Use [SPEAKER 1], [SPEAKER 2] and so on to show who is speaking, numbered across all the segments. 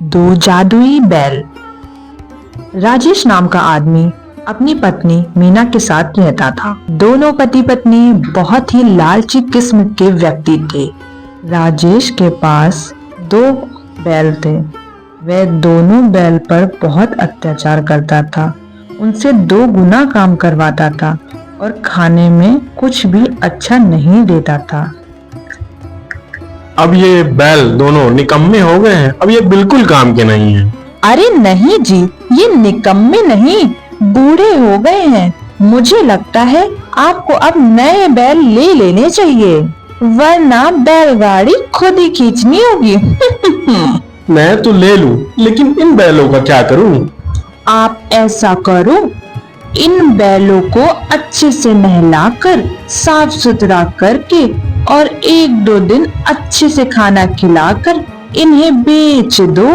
[SPEAKER 1] दो जादुई बैल। राजेश नाम का आदमी अपनी पत्नी मीना के साथ रहता था। दोनों पति पत्नी बहुत ही लालची किस्म के व्यक्ति थे। राजेश के पास दो बैल थे। वह दोनों बैल पर बहुत अत्याचार करता था, उनसे दो गुना काम करवाता था और खाने में कुछ भी अच्छा नहीं देता था।
[SPEAKER 2] अब ये बैल दोनों निकम्मे हो गए हैं, अब ये बिल्कुल काम के नहीं हैं।
[SPEAKER 1] अरे नहीं जी, ये निकम्मे नहीं, बूढ़े हो गए हैं। मुझे लगता है आपको अब नए बैल ले लेने चाहिए, वरना बैलगाड़ी खुद ही खींचनी होगी।
[SPEAKER 2] मैं तो ले लूं, लेकिन इन बैलों का क्या करूं?
[SPEAKER 1] आप ऐसा करो, इन बैलों को अच्छे से नहलाकर साफ सुथरा करके और एक दो दिन अच्छे से खाना खिलाकर इन्हें बेच दो।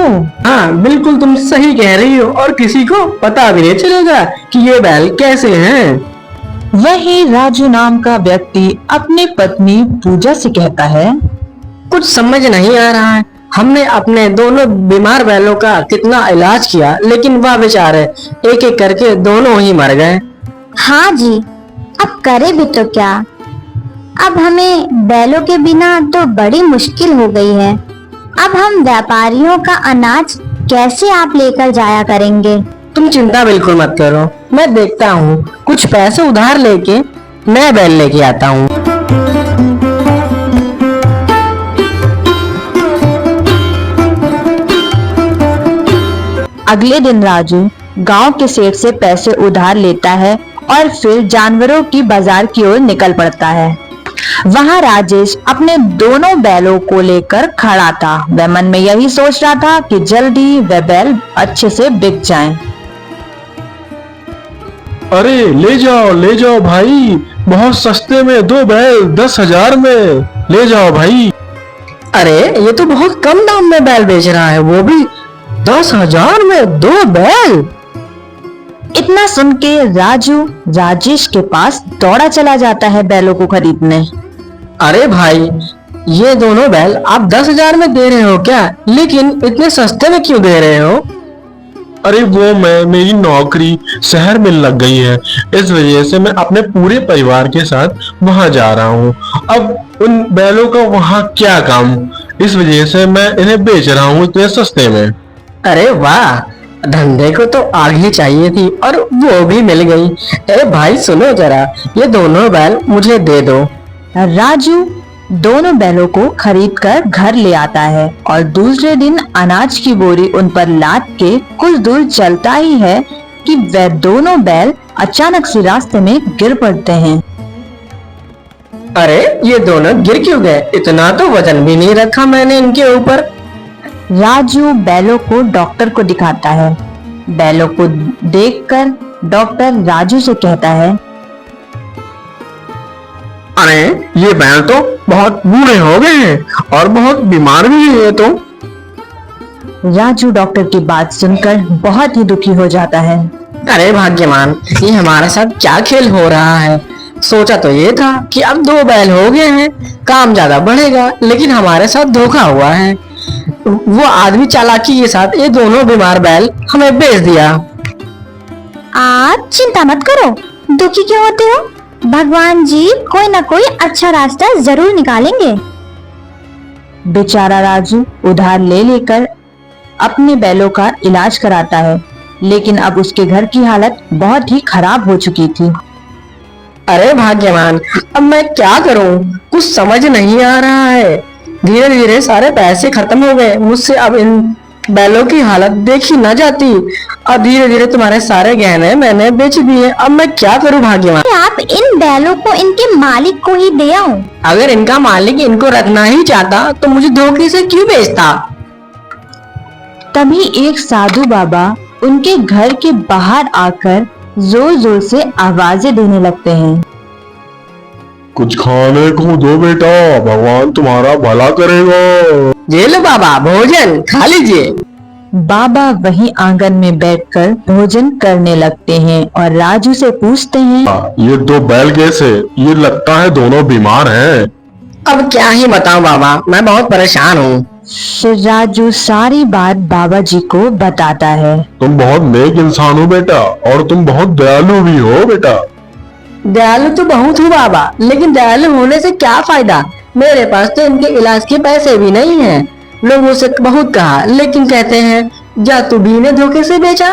[SPEAKER 3] हाँ बिल्कुल, तुम सही कह रही हो और किसी को पता भी नहीं चलेगा कि ये बैल कैसे हैं।
[SPEAKER 1] वही राजू नाम का व्यक्ति अपनी पत्नी पूजा से कहता है,
[SPEAKER 3] कुछ समझ नहीं आ रहा है। हमने अपने दोनों बीमार बैलों का कितना इलाज किया, लेकिन वह बेचारे एक एक करके दोनों ही मर गए।
[SPEAKER 4] हाँ जी, अब करे भी तो क्या। अब हमें बैलों के बिना तो बड़ी मुश्किल हो गई है। अब हम व्यापारियों का अनाज कैसे आप लेकर जाया करेंगे?
[SPEAKER 3] तुम चिंता बिल्कुल मत करो, मैं देखता हूँ कुछ पैसे उधार लेके नया बैल लेके आता हूँ।
[SPEAKER 1] अगले दिन राजू गांव के सेठ से पैसे उधार लेता है और फिर जानवरों की बाजार की ओर निकल पड़ता है। वहां राजेश अपने दोनों बैलों को लेकर खड़ा था। वह मन में यही सोच रहा था कि जल्द ही वह बैल अच्छे से बिक जाएं।
[SPEAKER 2] अरे ले जाओ भाई, बहुत सस्ते में दो बैल 10,000 में ले जाओ भाई।
[SPEAKER 3] अरे ये तो बहुत कम दाम में बैल बेच रहा है, वो भी 10,000 में दो बैल।
[SPEAKER 1] इतना सुन के राजू राजेश के पास दौड़ा चला जाता है बैलों को खरीदने।
[SPEAKER 3] अरे भाई, ये दोनों बैल आप 10,000 में दे रहे हो क्या? लेकिन इतने सस्ते में क्यों दे रहे हो?
[SPEAKER 2] अरे वो मेरी नौकरी शहर में लग गई है, इस वजह से मैं अपने पूरे परिवार के साथ वहां जा रहा हूँ। अब उन बैलों का वहां क्या काम, इस वजह से मैं इन्हें बेच रहा हूँ इतने सस्ते में।
[SPEAKER 3] अरे वाह, धंधे को तो आग ही चाहिए थी और वो भी मिल गई। अरे भाई सुनो जरा, ये दोनों बैल मुझे दे दो।
[SPEAKER 1] राजू दोनों बैलों को खरीदकर घर ले आता है और दूसरे दिन अनाज की बोरी उन पर लाद के कुछ दूर चलता ही है कि वह दोनों बैल अचानक से रास्ते में गिर पड़ते हैं।
[SPEAKER 3] अरे ये दोनों गिर क्यों गए? इतना तो वजन भी नहीं रखा मैंने इनके ऊपर।
[SPEAKER 1] राजू बैलों को डॉक्टर को दिखाता है। बैलों को देखकर डॉक्टर राजू से कहता है,
[SPEAKER 2] अरे ये बैल तो बहुत बूढ़े हो गए हैं और बहुत बीमार भी है। तो
[SPEAKER 1] राजू डॉक्टर की बात सुनकर बहुत ही दुखी हो जाता है।
[SPEAKER 3] अरे भाग्यवान, ये हमारे साथ क्या खेल हो रहा है? सोचा तो ये था कि अब दो बैल हो गए हैं, काम ज्यादा बढ़ेगा, लेकिन हमारे साथ धोखा हुआ है। वो आदमी चालाकी के साथ ये दोनों बीमार बैल हमें बेच दिया।
[SPEAKER 4] आप चिंता मत करो, दुखी क्यों होते हो? भगवान जी कोई ना कोई अच्छा रास्ता जरूर निकालेंगे।
[SPEAKER 1] बेचारा राजू उधार ले लेकर अपने बैलों का इलाज कराता है, लेकिन अब उसके घर की हालत बहुत ही खराब हो चुकी थी।
[SPEAKER 3] अरे भाग्यवान, अब मैं क्या करूं? कुछ समझ नहीं आ रहा है। धीरे धीरे सारे पैसे खत्म हो गए मुझसे, अब इन बैलों की हालत देखी न जाती। और धीरे धीरे तुम्हारे सारे गहने मैंने बेच दिए। अब मैं क्या करूं भाग्यवान?
[SPEAKER 4] आप इन बैलों को इनके मालिक को ही दे आओ।
[SPEAKER 3] अगर इनका मालिक इनको रखना ही चाहता तो मुझे धोखे से क्यों बेचता?
[SPEAKER 1] तभी एक साधु बाबा उनके घर के बाहर आकर जोर जोर से आवाजें देने लगते हैं।
[SPEAKER 2] कुछ खाने को दो बेटा, भगवान तुम्हारा भला करेगा।
[SPEAKER 3] ये लो बाबा, भोजन खा लीजिए।
[SPEAKER 1] बाबा वहीं आंगन में बैठकर भोजन करने लगते हैं और राजू से पूछते हैं,
[SPEAKER 2] ये दो बैल कैसे? ये लगता है दोनों बीमार हैं।
[SPEAKER 3] अब क्या ही बताऊं बाबा, मैं बहुत परेशान हूँ।
[SPEAKER 1] फिर राजू सारी बात बाबा जी को बताता है।
[SPEAKER 2] तुम बहुत नेक इंसान हो बेटा, और तुम बहुत दयालु भी हो बेटा।
[SPEAKER 3] दयालु तो बहुत हूँ बाबा, लेकिन दयालु होने से क्या फायदा? मेरे पास तो इनके इलाज के पैसे भी नहीं हैं। लोगों से बहुत कहा, लेकिन कहते हैं या तो भी इन्हें धोखे से बेचा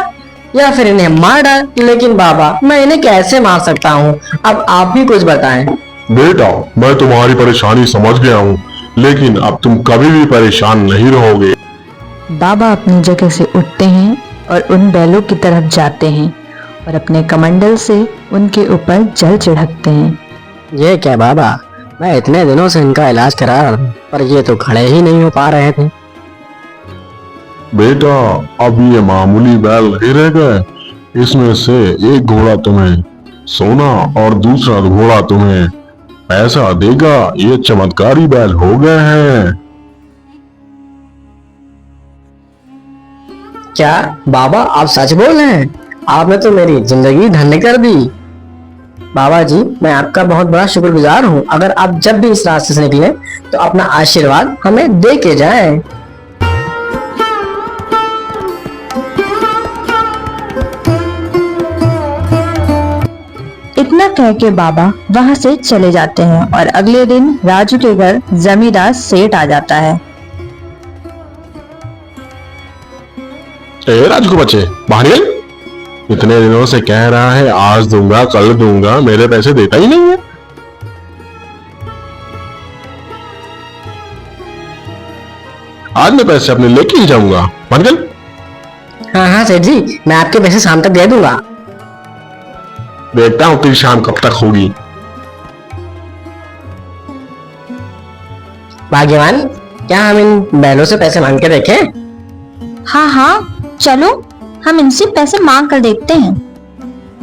[SPEAKER 3] या फिर इन्हें मार डाल। लेकिन बाबा, मैं इन्हें कैसे मार सकता हूँ? अब आप ही कुछ बताएं।
[SPEAKER 2] बेटा, मैं तुम्हारी परेशानी समझ गया हूँ, लेकिन अब तुम कभी भी परेशान नहीं रहोगे।
[SPEAKER 1] बाबा अपनी जगह से उठते हैं और उन बैलों की तरफ जाते हैं और अपने कमंडल से उनके ऊपर जल छिड़कते हैं।
[SPEAKER 3] ये क्या बाबा, मैं इतने दिनों से इनका इलाज करा रहा हूँ, पर ये तो खड़े ही नहीं हो पा रहे थे।
[SPEAKER 2] बेटा, अब ये मामूली बैल नहीं रह गए। इसमें से एक घोड़ा तुम्हें सोना और दूसरा घोड़ा तुम्हें पैसा देगा। ये चमत्कारी बैल हो गए हैं।
[SPEAKER 3] क्या बाबा, आप सच बोल रहे हैं? आपने तो मेरी जिंदगी धन्य कर दी। बाबा जी, मैं आपका बहुत बड़ा शुक्रगुजार हूँ। अगर आप जब भी इस रास्ते से निकले तो अपना आशीर्वाद हमें दे के जाएं।
[SPEAKER 1] इतना कह के बाबा वहां से चले जाते हैं और अगले दिन राजू के घर जमींदार सेठ आ जाता है।
[SPEAKER 2] ए राजू के बच्चे, बाहर निकल। इतने दिनों से कह रहा है आज दूंगा कल दूंगा, मेरे पैसे देता ही नहीं है। आज मैं पैसे अपने लेके ही जाऊंगा। बाहर निकल।
[SPEAKER 3] हाँ हाँ सेठ जी, मैं आपके पैसे शाम तक दे दूंगा।
[SPEAKER 2] देखता हूँ तेरी शाम कब तक होगी।
[SPEAKER 3] भाग्यवान, क्या हम इन बैलों से पैसे मांग के देखें?
[SPEAKER 4] हाँ हाँ, चलो हम इनसे पैसे मांग कर देखते हैं।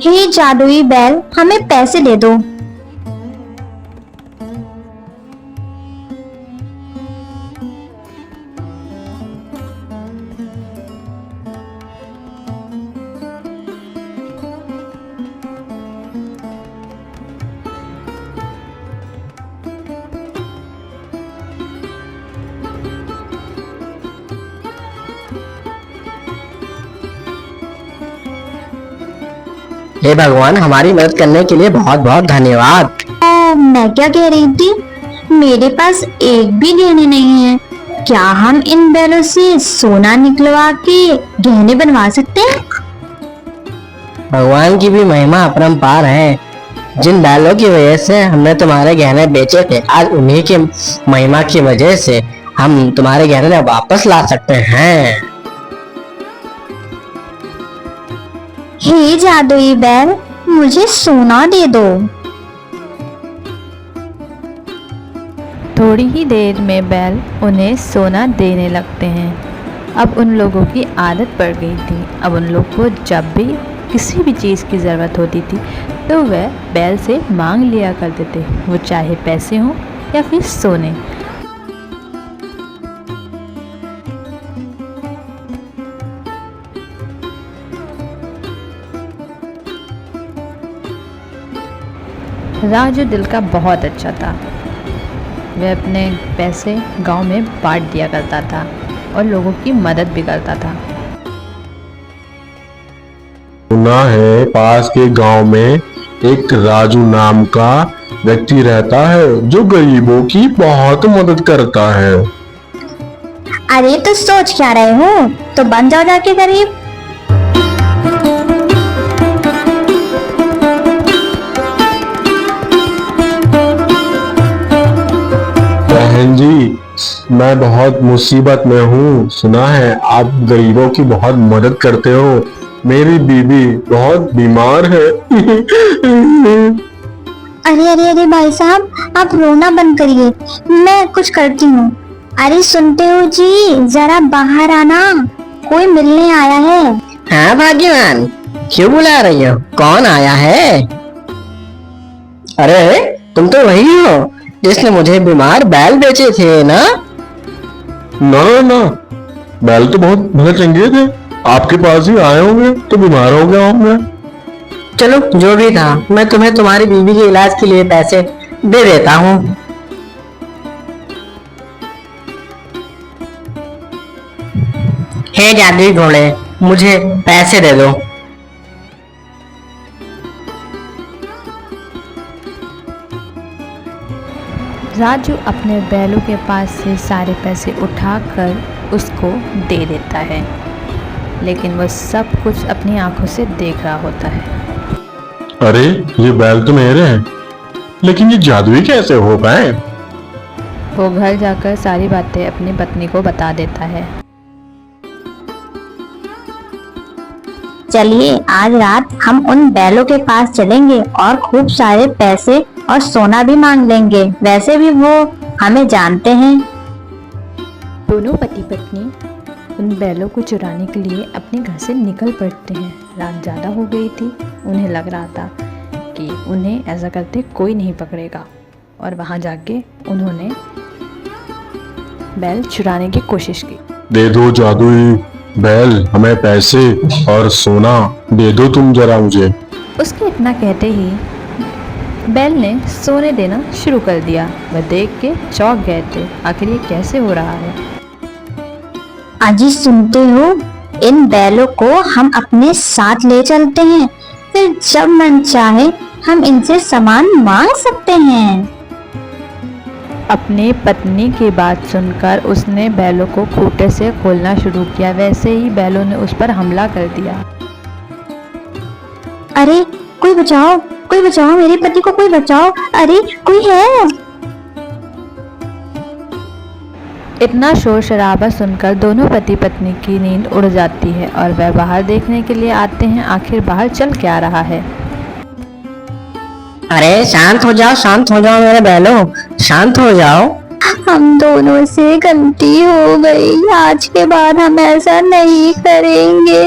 [SPEAKER 4] हे जादुई बैल, हमें पैसे दे दो।
[SPEAKER 3] हे भगवान, हमारी मदद करने के लिए बहुत बहुत धन्यवाद।
[SPEAKER 4] मैं क्या कह रही थी, मेरे पास एक भी गहने नहीं है। क्या हम इन बैलों से सोना निकलवा के गहने बनवा सकते हैं?
[SPEAKER 3] भगवान की भी महिमा अपरंपार है। जिन बैलों की वजह से हमने तुम्हारे गहने बेचे थे, आज उन्हीं की महिमा की वजह से हम तुम्हारे गहने वापस ला सकते हैं।
[SPEAKER 4] हे जादुई बैल, मुझे सोना दे दो।
[SPEAKER 5] थोड़ी ही देर में बैल उन्हें सोना देने लगते हैं। अब उन लोगों की आदत पड़ गई थी। अब उन लोग को जब भी किसी भी चीज़ की ज़रूरत होती थी तो वह बैल से मांग लिया करते थे, वो चाहे पैसे हों या फिर सोने। राजू दिल का बहुत अच्छा था। वह अपने पैसे गांव में बांट दिया करता था और लोगों की मदद भी करता था।
[SPEAKER 2] सुना है पास के गांव में एक राजू नाम का व्यक्ति रहता है जो गरीबों की बहुत मदद करता है।
[SPEAKER 4] अरे तो सोच क्या रहे हो, तो बन जाओ जाके गरीब।
[SPEAKER 2] बहन जी, मैं बहुत मुसीबत में हूँ। सुना है आप गरीबों की बहुत मदद करते हो। मेरी बीबी बहुत बीमार है।
[SPEAKER 4] अरे अरे अरे भाई साहब, आप रोना बंद करिए, मैं कुछ करती हूँ। अरे सुनते हो जी, जरा बाहर आना, कोई मिलने आया है।
[SPEAKER 3] हाँ भाग्यवान, क्यों बुला रही हो? कौन आया है? अरे तुम तो वही हो जिसने मुझे बीमार बैल बेचे थे ना?
[SPEAKER 2] ना ना, बैल तो बहुत भले चंगे थे। आपके पास ही आए होंगे तो बीमार हो गया होंगे।
[SPEAKER 3] चलो जो भी था, मैं तुम्हें तुम्हारी बीवी के इलाज के लिए पैसे दे देता हूँ। हे जादुई घोड़े, मुझे पैसे दे दो।
[SPEAKER 5] राजू अपने बैलों के पास से सारे पैसे उठाकर उसको दे देता है, लेकिन वो सब कुछ अपनी आंखों से देख रहा होता है।
[SPEAKER 2] अरे ये बैल तो मेरे हैं, लेकिन ये जादुई कैसे हो पाए?
[SPEAKER 5] वो घर जाकर सारी बातें अपनी पत्नी को बता देता है।
[SPEAKER 4] चलिए आज रात हम उन बैलों के पास चलेंगे और खूब सारे पैसे और सोना भी मांग लेंगे। वैसे भी वो हमें जानते हैं।
[SPEAKER 5] दोनों पति पत्नी उन बैलों को चुराने के लिए अपने घर से निकल पड़ते हैं। रात ज़्यादा हो गई थी, उन्हें लग रहा था कि उन्हें ऐसा करते कोई नहीं पकड़ेगा, और वहाँ जाके उन्होंने बैल चुराने की कोशिश की।
[SPEAKER 2] दे दो जादुई बैल, हमें पैसे और सोना दे दो तुम जरा मुझे।
[SPEAKER 5] उसके इतना कहते ही बैल ने सोने देना शुरू कर दिया। वह देख के चौंक गए थे, आखिर ये कैसे हो रहा है।
[SPEAKER 4] अजी सुनते हो, इन बैलों को हम अपने साथ ले चलते हैं, फिर जब मन चाहे हम इनसे सामान मांग सकते हैं।
[SPEAKER 5] अपनी पत्नी की बात सुनकर उसने बैलों को खूंटे से खोलना शुरू किया। वैसे ही बैलों ने उस पर हमला कर दिया।
[SPEAKER 4] अरे कोई बचाओ, कोई बचाओ, मेरे पति को कोई बचाओ, अरे कोई है।
[SPEAKER 5] इतना शोर शराबा सुनकर दोनों पति पत्नी की नींद उड़ जाती है और वह बाहर देखने के लिए आते हैं आखिर बाहर चल क्या रहा है।
[SPEAKER 3] अरे शांत हो जाओ मेरे बैलों, शांत हो जाओ।
[SPEAKER 4] हम दोनों से गलती हो गई, आज के बाद हम ऐसा नहीं करेंगे।